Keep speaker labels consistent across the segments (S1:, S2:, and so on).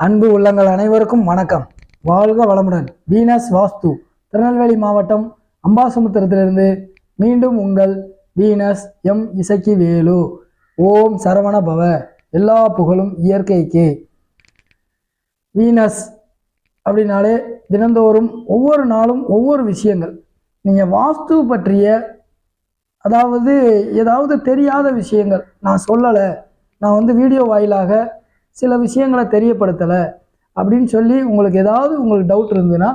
S1: அன்பு உள்ளங்கள் அனைவருக்கும் வணக்கம். வாழ்க வளமுடன். வீனஸ் வாஸ்து திருநெல்வேலி மாவட்டம் அம்பாசமுத்திரத்திலிருந்து மீண்டும் உங்கள் வீனஸ் எம் இசக்கி வேலு. ஓம் சரவண பவ. எல்லா புகழும் இயற்கைக்கே. வீனஸ் அப்படின்னாலே தினந்தோறும் ஒவ்வொரு நாளும் ஒவ்வொரு விஷயங்கள். நீங்கள் வாஸ்து பற்றிய ஏதாவது தெரியாத விஷயங்கள் நான் சொல்லலை, நான் வீடியோ வாயிலாக சில விஷயங்களை தெரியப்படுத்தலை அப்படின்னு சொல்லி உங்களுக்கு உங்களுக்கு டவுட் இருந்ததுன்னா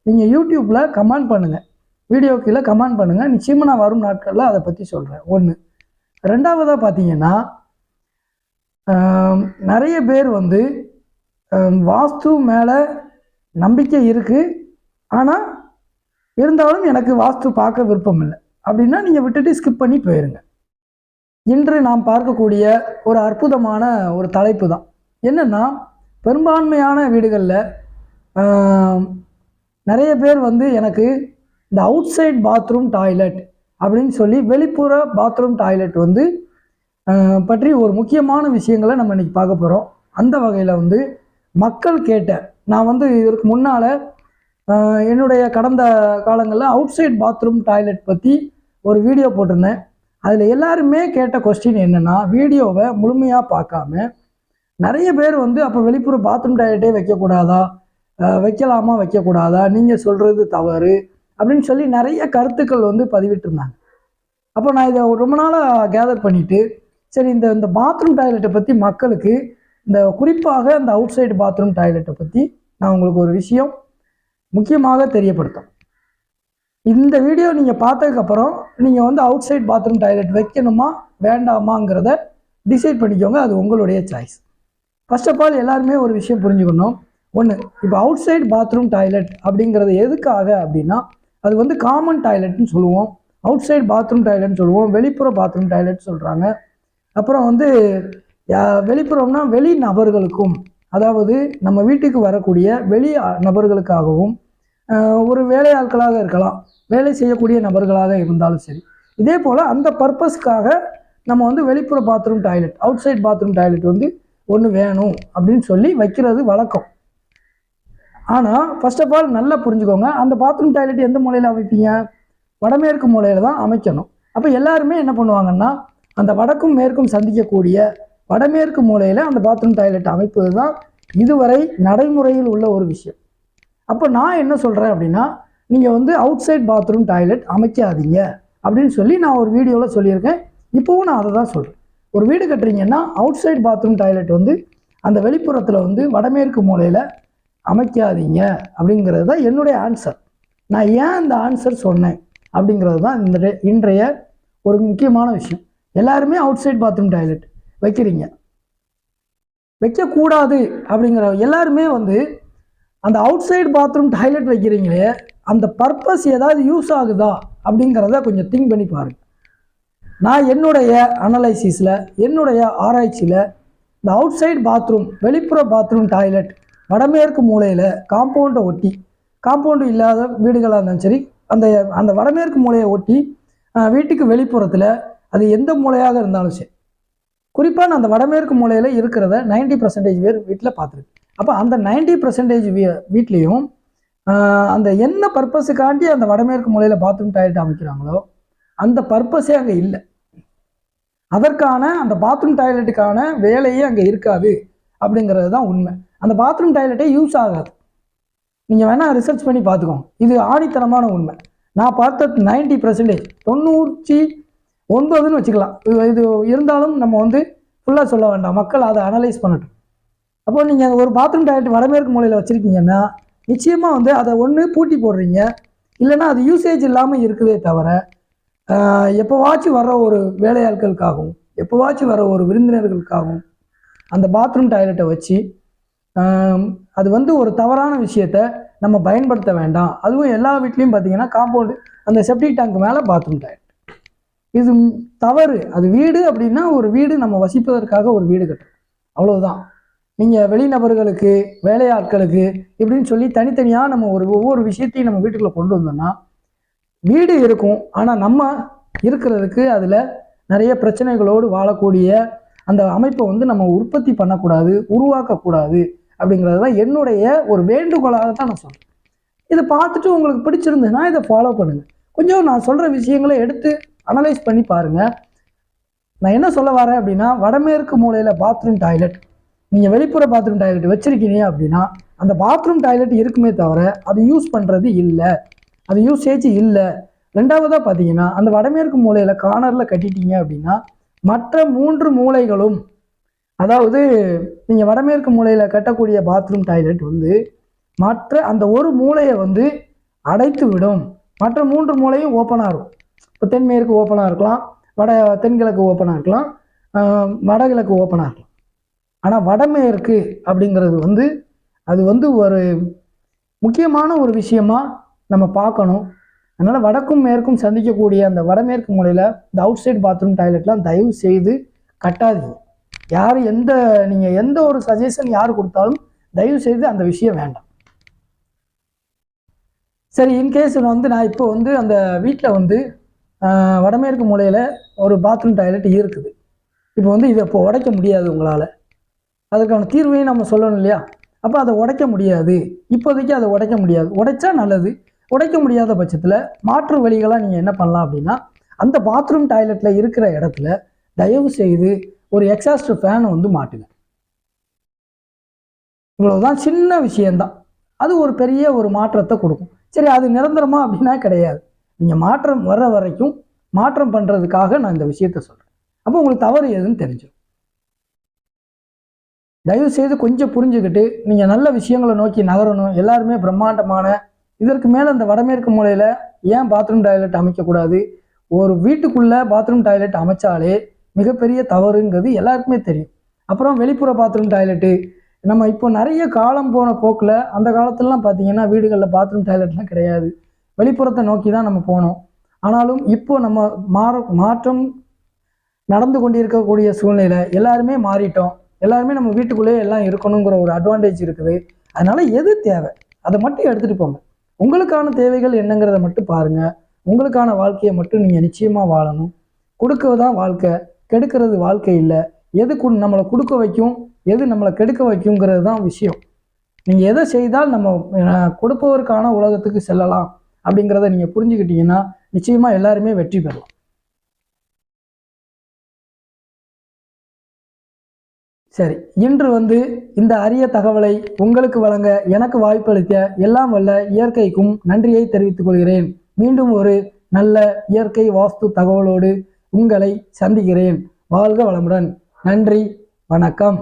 S1: நீங்கள் யூடியூப்பில் கமெண்ட் பண்ணுங்கள், வீடியோ கீழே கமெண்ட் பண்ணுங்கள். நிச்சயமாக நான் வரும் நாட்களில் அதை பற்றி சொல்கிறேன். ஒன்று. ரெண்டாவதாக பார்த்தீங்கன்னா, நிறைய பேர் வாஸ்து மேலே நம்பிக்கை இருக்குது, ஆனால் இருந்தாலும் எனக்கு வாஸ்து பார்க்க விருப்பம் இல்லை அப்படின்னா நீங்கள் விட்டுட்டு ஸ்கிப் பண்ணி போயிருங்க. இன்று நாம் பார்க்கக்கூடிய ஒரு அற்புதமான ஒரு தலைப்பு தான். என்னென்னா, பெரும்பான்மையான வீடுகளில் நிறைய பேர் எனக்கு இந்த அவுட் சைட் பாத்ரூம் டாய்லெட் அப்படின்னு சொல்லி வெளிப்புற பாத்ரூம் டாய்லெட் பற்றி ஒரு முக்கியமான விஷயங்களை நம்ம இன்றைக்கி பார்க்க போகிறோம். அந்த வகையில் மக்கள் கேட்ட, நான் இதற்கு முன்னால் என்னுடைய கடந்த காலங்களில் அவுட் சைட் பாத்ரூம் டாய்லெட் பற்றி ஒரு வீடியோ போட்டிருந்தேன். அதில் எல்லாருமே கேட்ட கொஸ்டின் என்னென்னா, வீடியோவை முழுமையாக பார்க்காம நிறைய பேர் அப்போ வெளிப்புற பாத்ரூம் டாய்லெட்டே வைக்கக்கூடாதா, வைக்கலாமா வைக்கக்கூடாதா, நீங்கள் சொல்கிறது தவறு அப்படின்னு சொல்லி நிறைய கருத்துக்கள் பதிவிட்டிருந்தாங்க. அப்போ நான் இதை ரொம்ப நாளாக கேதர் பண்ணிவிட்டு, சரி இந்த பாத்ரூம் டாய்லெட்டை பற்றி மக்களுக்கு, இந்த குறிப்பாக இந்த அவுட் சைடு பாத்ரூம் டாய்லெட்டை பற்றி நான் உங்களுக்கு ஒரு விஷயம் முக்கியமாக தெரியப்படுத்தும். இந்த வீடியோ நீங்கள் பார்த்ததுக்கப்புறம் நீங்கள் அவுட் சைட் பாத்ரூம் டாய்லெட் வைக்கணுமா வேண்டாமாங்கிறத டிசைட் பண்ணிக்கோங்க. அது உங்களுடைய சாய்ஸ். ஃபர்ஸ்ட் ஆஃப் ஆல் எல்லாருமே ஒரு விஷயம் புரிஞ்சுக்கணும். ஒன்று, இப்போ அவுட் சைட் பாத்ரூம் டாய்லெட் அப்படிங்கிறது எதுக்காக அப்படின்னா, அது காமன் டாய்லெட்னு சொல்லுவோம், அவுட் சைட் பாத்ரூம் டாய்லெட்னு சொல்லுவோம், வெளிப்புற பாத்ரூம் டாய்லெட் சொல்கிறாங்க. அப்புறம் வெளிப்புறம்னா வெளி நபர்களுக்கும், அதாவது நம்ம வீட்டுக்கு வரக்கூடிய வெளி நபர்களுக்காகவும், ஒரு வேலையாட்களாக இருக்கலாம், வேலை செய்யக்கூடிய நபர்களாக இருந்தாலும் சரி, இதே போல் அந்த பர்பஸ்க்காக நம்ம வெளிப்புற bathroom toilet, outside bathroom toilet ஒன்று வேணும் அப்படின்னு சொல்லி வைக்கிறது வழக்கம். ஆனால் ஃபர்ஸ்ட் ஆஃப் ஆல் நல்லா புரிஞ்சுக்கோங்க, அந்த பாத்ரூம் டாய்லெட் எந்த மூலையில் அமைப்பீங்க? வடமேற்கு மூலையில் தான் அமைக்கணும். அப்போ எல்லாருமே என்ன பண்ணுவாங்கன்னா, அந்த வடக்கும் மேற்கும் சந்திக்கக்கூடிய வடமேற்கு மூலையில் அந்த பாத்ரூம் டாய்லெட் அமைப்பது தான் இதுவரை நடைமுறையில் உள்ள ஒரு விஷயம். அப்போ நான் என்ன சொல்கிறேன் அப்படின்னா, நீங்கள் அவுட் சைட் பாத்ரூம் டாய்லெட் அமைக்காதீங்க அப்படின்னு சொல்லி நான் ஒரு வீடியோவில் சொல்லியிருக்கேன். இப்போவும் நான் அதை தான் சொல்கிறேன். ஒரு வீடு கட்டுறீங்கன்னா அவுட் சைட் பாத்ரூம் டாய்லெட் அந்த வெளிப்புறத்தில் வடமேற்கு மூலையில் அமைக்காதீங்க அப்படிங்கிறது தான் என்னுடைய ஆன்சர். நான் ஏன் இந்த ஆன்சர் சொன்னேன் அப்படிங்கிறது தான் இன்றைய ஒரு முக்கியமான விஷயம். எல்லாருமே அவுட் சைட் பாத்ரூம் டாய்லெட் வைக்கிறீங்க, வைக்கக்கூடாது அப்படிங்கிற எல்லாருமே அந்த அவுட் சைட் பாத்ரூம் டாய்லெட் வைக்கிறீங்களே, அந்த பர்பஸ் ஏதாவது யூஸ் ஆகுதா அப்படிங்கிறத கொஞ்சம் திங்க் பண்ணி பாருங்கள். நான் என்னுடைய அனலைசிஸில், என்னுடைய ஆராய்ச்சியில், இந்த அவுட் சைட் பாத்ரூம் வெளிப்புற பாத்ரூம் டாய்லெட் வடமேற்கு மூலையில் காம்பவுண்டை ஒட்டி, காம்பவுண்டு இல்லாத வீடுகளாக இருந்தாலும் சரி, அந்த வடமேற்கு மூலையை ஒட்டி வீட்டுக்கு வெளிப்புறத்தில் அது எந்த மூலையாக இருந்தாலும் சரி, குறிப்பாக நான் அந்த வடமேற்கு மூலையில் இருக்கிறத 90% பேர் வீட்டில் பார்த்துருக்கேன். அப்போ அந்த 90% வீட்லேயும் அந்த என்ன பர்பஸுக்காண்டி அந்த வடமேற்கு மூலையில் பாத்ரூம் டாய்லெட் அமைக்கிறாங்களோ அந்த பர்பஸே அங்கே இல்லை. அதற்கான அந்த பாத்ரூம் டாய்லெட்டுக்கான வேலையே அங்கே இருக்காது அப்படிங்கிறது தான் உண்மை. அந்த பாத்ரூம் டாய்லெட்டே யூஸ் ஆகாது. நீங்கள் வேணால் ரிசர்ச் பண்ணி பார்த்துக்கோங்க. இது ஆணித்தனமான உண்மை. நான் பார்த்த 90%, 99ன்னு வச்சுக்கலாம். இது இருந்தாலும் நம்ம ஃபுல்லாக சொல்ல வேண்டாம், மக்கள் அதை அனலைஸ் பண்ணட்டும். அப்போ நீங்கள் ஒரு பாத்ரூம் டாய்லெட் வடமேற்கு மூலையில் வச்சுருக்கீங்கன்னா நிச்சயமாக அதை ஒன்று பூட்டி போடுறீங்க, இல்லைன்னா அது யூசேஜ் இல்லாமல் இருக்குதே தவிர, எப்போவாச்சும் வர்ற ஒரு வேலையாட்களுக்காகவும் எப்போவாச்சும் வர ஒரு விருந்தினர்களுக்காகவும் அந்த பாத்ரூம் டாய்லெட்டை வச்சு அது ஒரு தவறான விஷயத்தை நம்ம பயன்படுத்த வேண்டாம். அதுவும் எல்லா வீட்லேயும் பார்த்தீங்கன்னா காம்பவுண்டு அந்த செப்டிக் டேங்க் மேலே பாத்ரூம் டாய்லெட், இது தவறு. அது வீடு அப்படின்னா ஒரு வீடு நம்ம வசிப்பதற்காக ஒரு வீடு கட்டுறோம், அவ்வளவுதான். நீங்கள் வெளிநபர்களுக்கு வேலையாட்களுக்கு இப்படின்னு சொல்லி தனித்தனியாக நம்ம ஒவ்வொரு விஷயத்தையும் நம்ம வீட்டுக்குள்ளே கொண்டு வந்தோம்னா வீடு இருக்கும், ஆனால் நம்ம இருக்கிறதுக்கு அதில் நிறைய பிரச்சனைகளோடு வாழக்கூடிய அந்த அமைப்பை நம்ம உற்பத்தி பண்ணக்கூடாது, உருவாக்கக்கூடாது அப்படிங்கிறது தான் என்னுடைய ஒரு வேண்டுகோளாக தான் நான் சொல்கிறேன். இதை பார்த்துட்டு உங்களுக்கு பிடிச்சிருந்ததுன்னா இதை ஃபாலோ பண்ணுங்கள். கொஞ்சம் நான் சொல்கிற விஷயங்களை எடுத்து அனலைஸ் பண்ணி பாருங்கள். நான் என்ன சொல்ல வரேன் அப்படின்னா, வடமேற்கு மூலையில் பாத்ரூம் டாய்லெட், நீங்கள் வெளிப்புற பாத்ரூம் டாய்லெட் வச்சுருக்கீங்க அப்படின்னா அந்த பாத்ரூம் டாய்லெட் இருக்குமே தவிர அது யூஸ் பண்ணுறது இல்லை, அது யூசேஜ் இல்லை. ரெண்டாவதாக பார்த்தீங்கன்னா, அந்த வடமேற்கு மூலையில் கார்னரில் கட்டிட்டீங்க அப்படின்னா மற்ற 3 மூலைகளும், அதாவது நீங்கள் வடமேற்கு மூலையில் கட்டக்கூடிய பாத்ரூம் டாய்லெட் வந்து மற்ற அந்த ஒரு மூலையை வந்து அடைத்து விடும். மற்ற 3 மூலையும் ஓப்பனாக இருக்கும். இப்போ தென்மேற்கு ஓப்பனாக இருக்கலாம், தென்கிழக்கு ஓப்பனாக இருக்கலாம், வடகிழக்கு ஓப்பனாக இருக்கலாம். ஆனால் வடமேற்கு அப்படிங்கிறது வந்து அது வந்து ஒரு முக்கியமான ஒரு விஷயமா நம்ம பார்க்கணும். அதனால் வடக்கும் மேற்கும் சந்திக்கக்கூடிய அந்த வடமேற்கு மூலையில் இந்த அவுட் சைட் பாத்ரூம் டாய்லெட்லாம் தயவு செய்து கட்டாதீங்க. நீங்கள் எந்த ஒரு சஜஷன் யார் கொடுத்தாலும் தயவு செய்து அந்த விஷயம் வேண்டாம். சரி, இன்கேஸ் வந்து நான் இப்போ வந்து அந்த வீட்டில் வந்து வடமேற்கு மூலையில் ஒரு பாத்ரூம் டாய்லெட் இருக்குது. இப்போ வந்து இதை இப்போ உடைக்க முடியாது உங்களால், அதுக்கான தீர்வையும் நம்ம சொல்லணும் இல்லையா? அப்போ அதை உடைக்க முடியாது, இப்போதைக்கு அதை உடைக்க முடியாது. உடைச்சா நல்லது. உடைக்க முடியாத பட்சத்தில் மாற்று வழிகளாக நீங்கள் என்ன பண்ணலாம் அப்படின்னா, அந்த பாத்ரூம் டாய்லெட்டில் இருக்கிற இடத்துல தயவு செய்து ஒரு எக்ஸாஸ்ட் ஃபேனை வந்து மாட்டுங்க. இவ்வளவுதான், சின்ன விஷயம்தான். அது ஒரு பெரிய ஒரு மாற்றத்தை கொடுக்கும். சரி, அது நிரந்தரமா அப்படின்னா கிடையாது. நீங்கள் மாற்றம் வர்ற வரைக்கும் மாற்றம் பண்ணுறதுக்காக நான் இந்த விஷயத்த சொல்கிறேன். அப்போ உங்களுக்கு தவறு எதுன்னு தெரிஞ்சிடும். தயவு செய்து கொஞ்சம் புரிஞ்சுக்கிட்டு நீங்கள் நல்ல விஷயங்களை நோக்கி நகரணும். எல்லாருமே பிரம்மாண்டமான, இதற்கு மேலே இந்த வடமேற்கு மூலையில் ஏன் பாத்ரூம் டாய்லெட் அமைக்கக்கூடாது? ஒரு வீட்டுக்குள்ளே பாத்ரூம் டாய்லெட் அமைச்சாலே மிகப்பெரிய தவறுங்கிறது எல்லாருக்குமே தெரியும். அப்புறம் வெளிப்புற பாத்ரூம் டாய்லெட்டு, நம்ம இப்போ நிறைய காலம் போன போக்கில், அந்த காலத்துலலாம் பார்த்தீங்கன்னா வீடுகளில் பாத்ரூம் டாய்லெட்லாம் கிடையாது, வெளிப்புறத்தை நோக்கி தான் நம்ம போனோம். ஆனாலும் இப்போ நம்ம மாற்றம் நடந்து கொண்டிருக்கக்கூடிய சூழ்நிலை, எல்லாருமே மாறிட்டோம். எல்லாருமே நம்ம வீட்டுக்குள்ளேயே எல்லாம் இருக்கணுங்கிற ஒரு அட்வான்டேஜ் இருக்குது. அதனால எது தேவை அதை மட்டும் எடுத்துகிட்டு போங்க. உங்களுக்கான தேவைகள் என்னங்கிறத மட்டும் பாருங்கள். உங்களுக்கான வாழ்க்கையை மட்டும் நீங்கள் நிச்சயமாக வாழணும். கொடுக்கதான் வாழ்க்கை, கெடுக்கிறது வாழ்க்கை இல்லை. எது நம்மளை கொடுக்க வைக்கும், எது நம்மளை கெடுக்க வைக்குங்கிறது தான் விஷயம். நீங்கள் எதை செய்தால் நம்ம கொடுப்பவருக்கான உலகத்துக்கு செல்லலாம் அப்படிங்கிறத நீங்கள் புரிஞ்சுக்கிட்டீங்கன்னா நிச்சயமாக எல்லாருமே வெற்றி பெறலாம். சரி, இன்று வந்து இந்த அரிய தகவலை உங்களுக்கு வழங்க எனக்கு வாய்ப்பளித்த எல்லாம் வல்ல இயற்கைக்கும் நன்றியை தெரிவித்துக் கொள்கிறேன். மீண்டும் ஒரு நல்ல இயற்கை வாஸ்து தகவலோடு உங்களை சந்திக்கிறேன். வாழ்க வளமுடன். நன்றி, வணக்கம்.